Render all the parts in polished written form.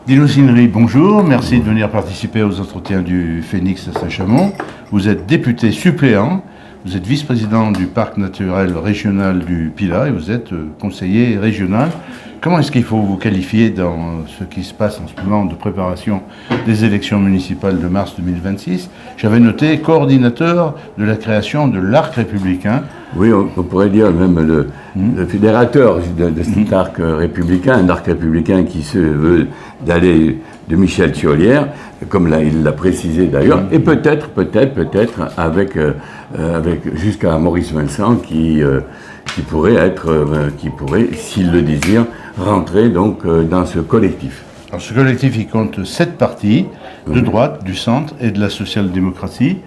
Dino Cinieri, bonjour, merci de venir participer aux entretiens du Phénix à Saint-Chamond. Vous êtes député suppléant, vous êtes vice-président du parc naturel régional du Pilat et vous êtes conseiller régional. Comment est-ce qu'il faut vous qualifier dans ce qui se passe en ce moment de préparation des élections municipales de mars 2026 ? J'avais noté coordinateur de la création de l'arc républicain. Oui, on pourrait dire même le fédérateur de cet arc républicain, un arc républicain qui se veut d'aller de Michel Thiollière, comme il l'a précisé d'ailleurs, et peut-être avec jusqu'à Maurice Vincent qui pourrait, s'il le désire, rentrer donc dans ce collectif. Alors ce collectif, il compte 7 partis, de droite, du centre et de la social-démocratie.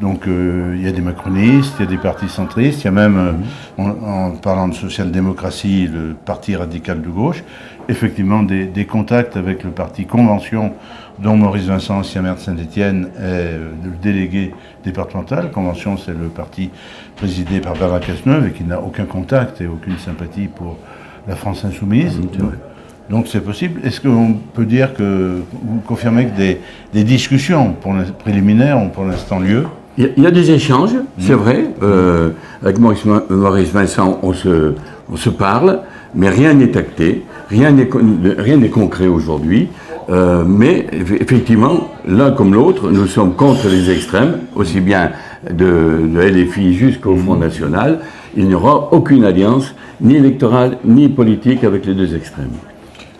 Donc il y a des macronistes, il y a des partis centristes, il y a même, en parlant de social-démocratie, le parti radical de gauche, effectivement des contacts avec le parti Convention, dont Maurice Vincent, ancien maire de Saint-Étienne, est le délégué départemental. Convention, c'est le parti présidé par Bernard Cazeneuve et qui n'a aucun contact et aucune sympathie pour la France insoumise. Donc c'est possible. Est-ce qu'on peut dire que vous confirmez que des discussions préliminaires ont pour l'instant lieu ? Il y a des échanges, c'est vrai. Avec Maurice Vincent, on se parle, mais rien n'est acté, rien n'est concret aujourd'hui. Mais effectivement, l'un comme l'autre, nous sommes contre les extrêmes, aussi bien de LFI jusqu'au Front National. Il n'y aura aucune alliance, ni électorale, ni politique avec les deux extrêmes.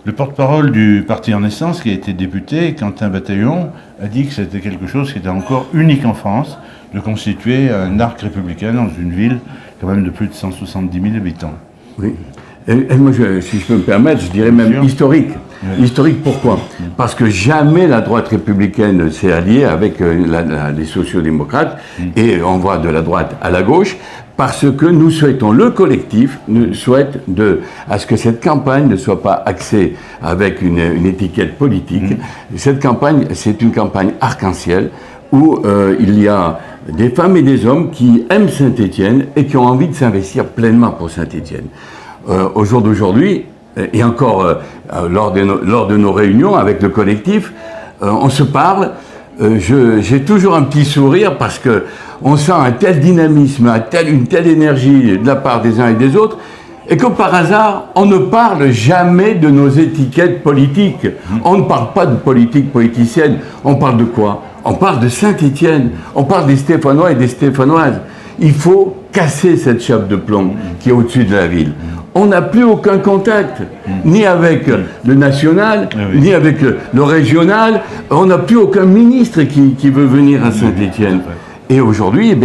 Le porte-parole du parti en naissance, qui a été député, Quentin Bataillon, a dit que c'était quelque chose qui était encore unique en France, de constituer un arc républicain dans une ville quand même de plus de 170 000 habitants. Oui. Et moi, si je peux me permettre, je dirais même historique. Oui. Historique, pourquoi ? Parce que jamais la droite républicaine s'est alliée avec les sociaux-démocrates, et on voit de la droite à la gauche, parce que nous souhaitons, le collectif souhaite à ce que cette campagne ne soit pas axée avec une étiquette politique. Cette campagne, c'est une campagne arc-en-ciel où il y a des femmes et des hommes qui aiment Saint-Étienne et qui ont envie de s'investir pleinement pour Saint-Étienne. Au jour d'aujourd'hui, et encore lors de nos réunions avec le collectif, on se parle. J'ai toujours un petit sourire parce que on sent un tel dynamisme, une telle énergie de la part des uns et des autres, et que par hasard, on ne parle jamais de nos étiquettes politiques. On ne parle pas de politique politicienne. On parle de quoi ? On parle de Saint-Étienne. On parle des Stéphanois et des Stéphanoises. Il faut casser cette chape de plomb qui est au-dessus de la ville. On n'a plus aucun contact, ni avec le national, ni avec le régional. On n'a plus aucun ministre qui veut venir à Saint-Étienne. Et aujourd'hui,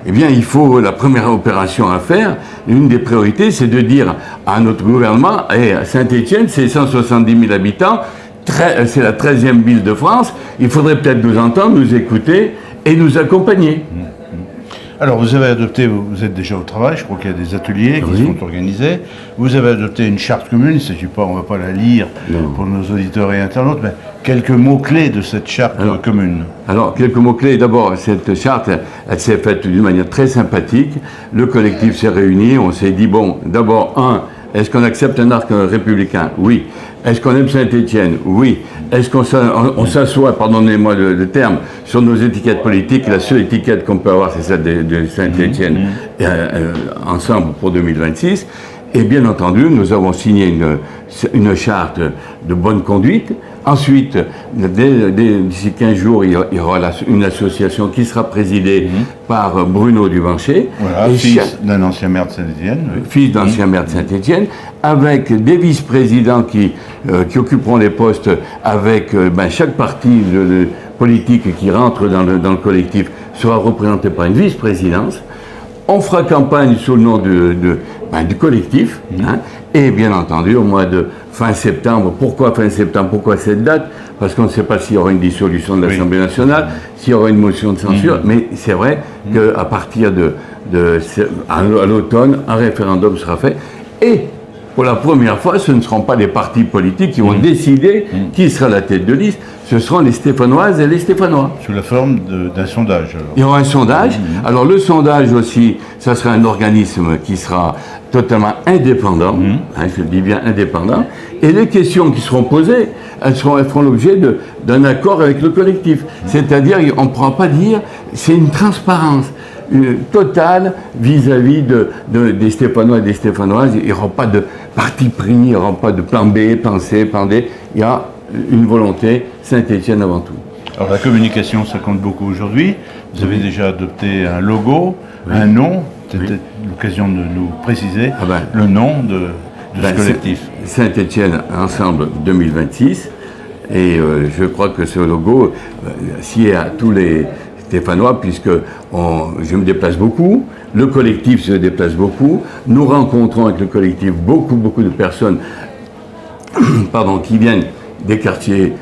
il faut, la première opération à faire, une des priorités, c'est de dire à notre gouvernement, Saint-Étienne, c'est 170 000 habitants, c'est la 13e ville de France, il faudrait peut-être nous entendre, nous écouter et nous accompagner. Alors, vous avez adopté, vous êtes déjà au travail, je crois qu'il y a des ateliers qui sont organisés. Vous avez adopté une charte commune, il ne s'agit pas, on ne va pas la lire pour nos auditeurs et internautes, mais quelques mots-clés de cette charte commune. Alors, quelques mots-clés. D'abord, cette charte, elle s'est faite d'une manière très sympathique. Le collectif s'est réuni, on s'est dit, bon, d'abord, est-ce qu'on accepte un arc républicain ? Oui. Est-ce qu'on aime Saint-Étienne ? Oui. Est-ce qu'on s'assoit, pardonnez-moi le terme, sur nos étiquettes politiques ? La seule étiquette qu'on peut avoir, c'est celle de Saint-Étienne, ensemble pour 2026. Et bien entendu, nous avons signé une charte de bonne conduite. Ensuite, d'ici 15 jours, il y aura une association qui sera présidée par Bruno Duvancher. Voilà, fils d'un ancien maire de Saint-Étienne. Fils d'ancien maire de Saint-Étienne, avec des vice-présidents qui occuperont les postes avec chaque parti politique qui rentre dans le collectif sera représenté par une vice-présidence. On fera campagne sous le nom du collectif, et bien entendu, au mois de fin septembre. Pourquoi fin septembre ? Pourquoi cette date ? Parce qu'on ne sait pas s'il y aura une dissolution de l'Assemblée nationale, s'il y aura une motion de censure, mais c'est vrai qu'à partir à l'automne, un référendum sera fait, et pour la première fois, ce ne seront pas les partis politiques qui vont décider qui sera la tête de liste, ce seront les Stéphanoises et les Stéphanois. Sous la forme d'un sondage. Alors. Il y aura un sondage. Alors le sondage aussi, ça sera un organisme qui sera totalement indépendant, je le dis bien indépendant, Et les questions qui seront posées, elles feront l'objet d'un accord avec le collectif. C'est-à-dire, on ne pourra pas dire, c'est une transparence totale vis-à-vis des Stéphanois et des Stéphanoises. Il n'y aura pas de parti pris, il n'y aura pas de plan B, plan C, plan D. Il y a une volonté Saint-Étienne avant tout. Alors la communication, ça compte beaucoup aujourd'hui. Vous avez déjà adopté un logo, un nom. C'est peut-être l'occasion de nous préciser le nom de ce collectif. Saint-Étienne Ensemble 2026. Et je crois que ce logo sied à tous les Stéphanois, puisque je me déplace beaucoup, le collectif se déplace beaucoup, nous rencontrons avec le collectif beaucoup de personnes qui viennent des quartiers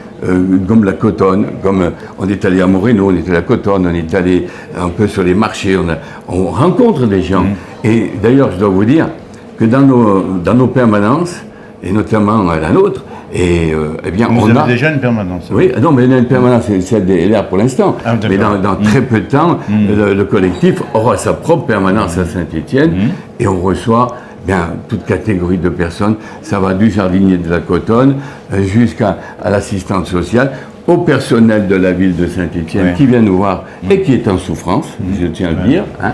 comme la Cotonne, comme on est allé à Moreno, on est allé à Cotonne, on est allé un peu sur les marchés, on rencontre des gens. Et d'ailleurs, je dois vous dire que dans nos permanences, et notamment la nôtre, on a déjà une permanence. Oui, non, mais il y a une permanence, celle des LR pour l'instant. Mais dans très peu de temps, le collectif aura sa propre permanence à Saint-Étienne et on reçoit toute catégorie de personnes. Ça va du jardinier de la Cotonne jusqu'à l'assistante sociale, au personnel de la ville de Saint-Étienne qui vient nous voir et qui est en souffrance, je tiens à le dire. Hein.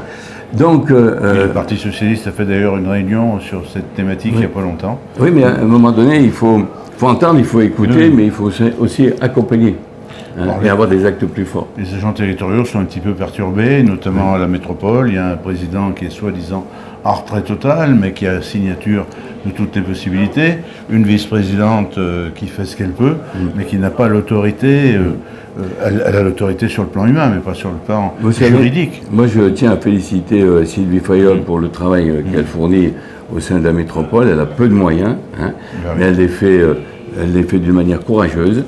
Donc, le Parti Socialiste a fait d'ailleurs une réunion sur cette thématique il n'y a pas longtemps. Oui, mais à un moment donné, il faut entendre, il faut écouter, mais il faut aussi accompagner et avoir des actes plus forts. Les agents territoriaux sont un petit peu perturbés, notamment à la métropole. Il y a un président qui est soi-disant en retrait totale, mais qui a signature de toutes les possibilités. Une vice-présidente qui fait ce qu'elle peut, mais qui n'a pas l'autorité. Elle a l'autorité sur le plan humain, mais pas sur le plan juridique. Moi, je tiens à féliciter Sylvie Fayolle pour le travail qu'elle fournit au sein de la métropole. Elle a peu de moyens, mais elle les fait d'une manière courageuse.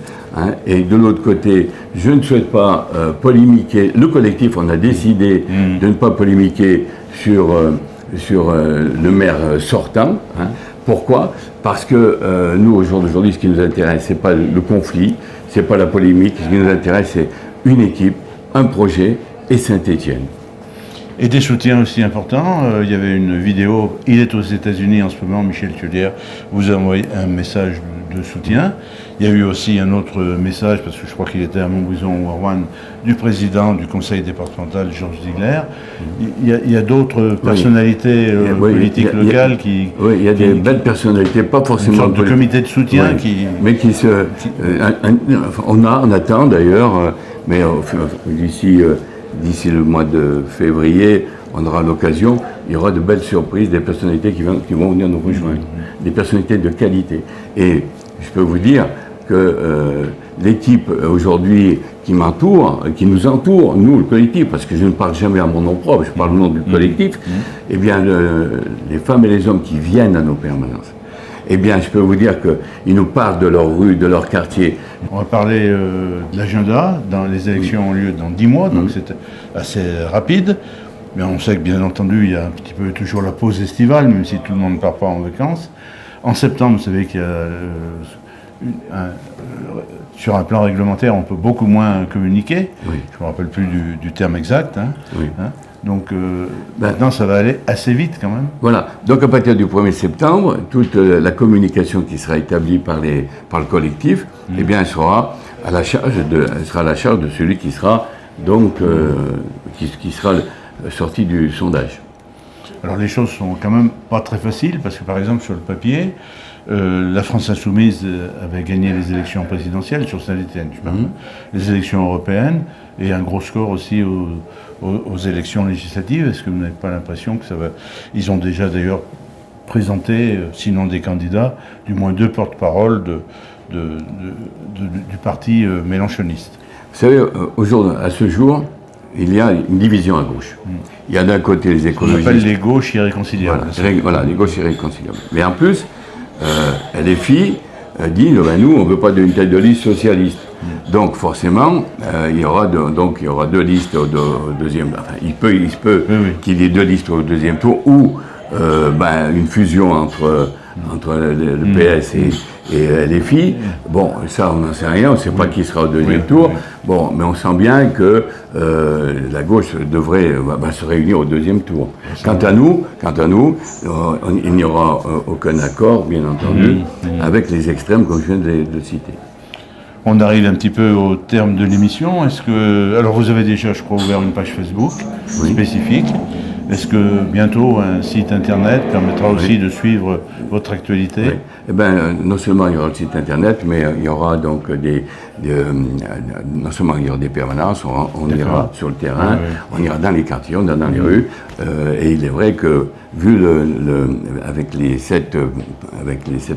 Et de l'autre côté, je ne souhaite pas polémiquer. Le collectif, on a décidé de ne pas polémiquer sur le maire sortant. Pourquoi ? Parce que nous, au jour d'aujourd'hui, ce qui nous intéresse, ce n'est pas le conflit, ce n'est pas la polémique. Ce qui nous intéresse, c'est une équipe, un projet et Saint-Étienne. Et des soutiens aussi importants. Il y avait une vidéo, il est aux États-Unis en ce moment, Michel Thiollière vous a envoyé un message de soutien. Il y a eu aussi un autre message, parce que je crois qu'il était à Montbrison ou à Rouen, du président du conseil départemental, Georges Ziegler. Il y a d'autres personnalités politiques locales qui... Oui, il y a des belles personnalités, pas forcément... Une sorte de comité de soutien qui... Mais qui se... on attend d'ailleurs, mais d'ici le mois de février, on aura l'occasion, il y aura de belles surprises, des personnalités qui vont venir nous rejoindre, des personnalités de qualité. Et je peux vous dire que l'équipe aujourd'hui qui m'entoure, qui nous entoure, nous, le collectif, parce que je ne parle jamais à mon nom propre, je parle au nom du collectif, eh bien, les femmes et les hommes qui viennent à nos permanences, eh bien, je peux vous dire qu'ils nous parlent de leur rue, de leur quartier. On va parler de l'agenda. Les élections ont lieu dans 10 mois, donc c'est assez rapide. Mais on sait que, bien entendu, il y a un petit peu toujours la pause estivale, même si tout le monde ne part pas en vacances. En septembre, vous savez qu'il y a sur un plan réglementaire, on peut beaucoup moins communiquer. Je ne me rappelle plus du terme exact. Donc maintenant, ça va aller assez vite quand même. Voilà. Donc à partir du 1er septembre, toute la communication qui sera établie par le collectif, eh bien, elle sera à la charge de celui qui sera donc qui sera sorti du sondage. Alors les choses sont quand même pas très faciles parce que par exemple sur le papier, la France Insoumise avait gagné les élections présidentielles sur Saint-Étienne, les élections européennes et un gros score aussi aux élections législatives. Est-ce que vous n'avez pas l'impression que ça va... Ils ont déjà d'ailleurs présenté, sinon des candidats, du moins 2 porte-paroles du parti mélenchoniste. Vous savez, à ce jour, il y a une division à gauche. Il y a d'un côté les écologistes... On appelle les gauches irréconciliables. Voilà, les gauches irréconciliables. Mais en plus, LFI dit, nous, on ne veut pas d'une tête de liste socialiste. Donc forcément, il y aura 2 listes au deuxième... Enfin, il se peut qu'il y ait 2 listes au deuxième tour, ou une fusion entre le PS et LFI. Bon, ça, on n'en sait rien, on ne sait pas qui sera au deuxième tour. Bon, mais on sent bien que la gauche va se réunir au deuxième tour. Quant à nous, il n'y aura aucun accord, bien entendu, avec les extrêmes comme je viens de citer. On arrive un petit peu au terme de l'émission. Alors vous avez déjà, je crois, ouvert une page Facebook spécifique. Est-ce que bientôt un site internet permettra aussi de suivre votre actualité? Oui. Eh bien, non seulement il y aura le site internet, mais il y aura donc non seulement il y aura des permanences, on ira sur le terrain, on ira dans les quartiers, on ira dans les rues, et il est vrai que vu avec les 7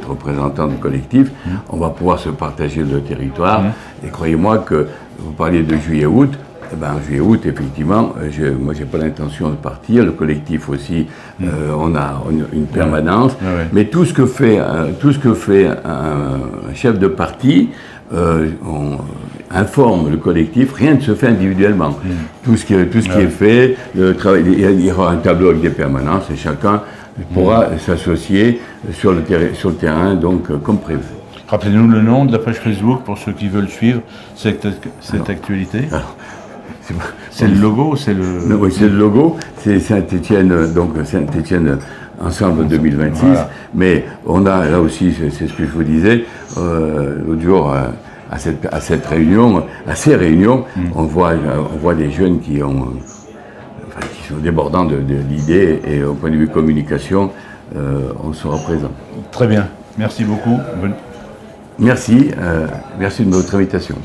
représentants du collectif, on va pouvoir se partager le territoire. Et croyez-moi que vous parliez de juillet-août. En juillet-août, effectivement, moi, j'ai pas l'intention de partir. Le collectif aussi, on a une permanence. Mais tout ce que fait un chef de parti, on informe le collectif. Rien ne se fait individuellement. Tout ce qui est fait, le travail, il y aura un tableau avec des permanences et chacun pourra s'associer sur le terrain, donc comme prévu. Rappelez-nous le nom de la page Facebook pour ceux qui veulent suivre cette actualité. C'est le logo, c'est le... Oui, c'est le logo, c'est Saint-Étienne, donc Saint-Étienne Ensemble 2026. Voilà. Mais on a là aussi, c'est ce que je vous disais, l'autre jour à ces réunions, on voit des jeunes qui sont débordants d'idées et au point de vue communication, on sera présent. Très bien, merci beaucoup. Merci de votre invitation.